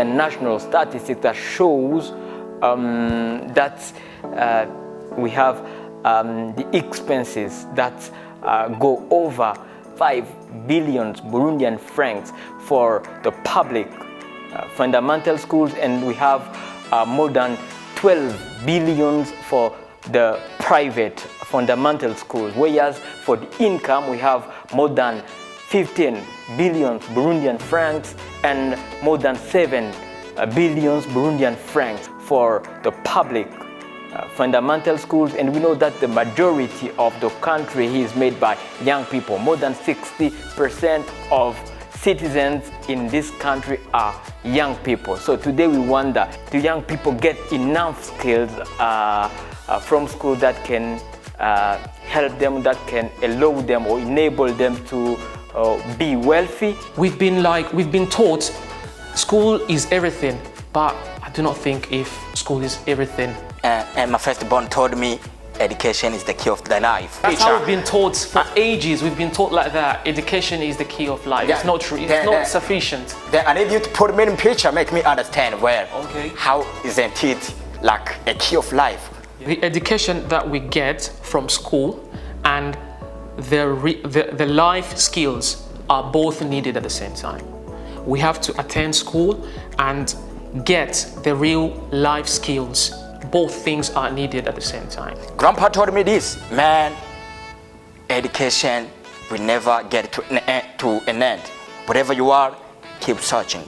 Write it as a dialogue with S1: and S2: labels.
S1: Burundian national statistics that shows that we have the expenses that go over 5 billion Burundian francs for the public fundamental schools, and we have more than 12 billion for the private fundamental schools, whereas for the income we have more than 15 billion Burundian francs and more than 7 billion Burundian francs for the public fundamental schools. And we know that the majority of the country is made by young people. More than 60% of citizens in this country are young people. So today we wonder, do young people get enough skills from school that can help them, that can allow them or enable them to be wealthy?
S2: We've been taught school is everything, but I do not think if school is everything.
S3: And my firstborn told me education is the key of the life.
S2: That's how we've been taught for ages. We've been taught like that. Education is the key of life. It's not true. It's not sufficient.
S3: Then I need you to put me in picture, make me understand well.
S2: Okay.
S3: How isn't it like a key of life?
S2: The education that we get from school and the life skills are both needed at the same time. We have to attend school and get the real life skills. Both things are needed at the same time.
S3: Grandpa told me this, man, education will never get to an end. Whatever you are, keep searching.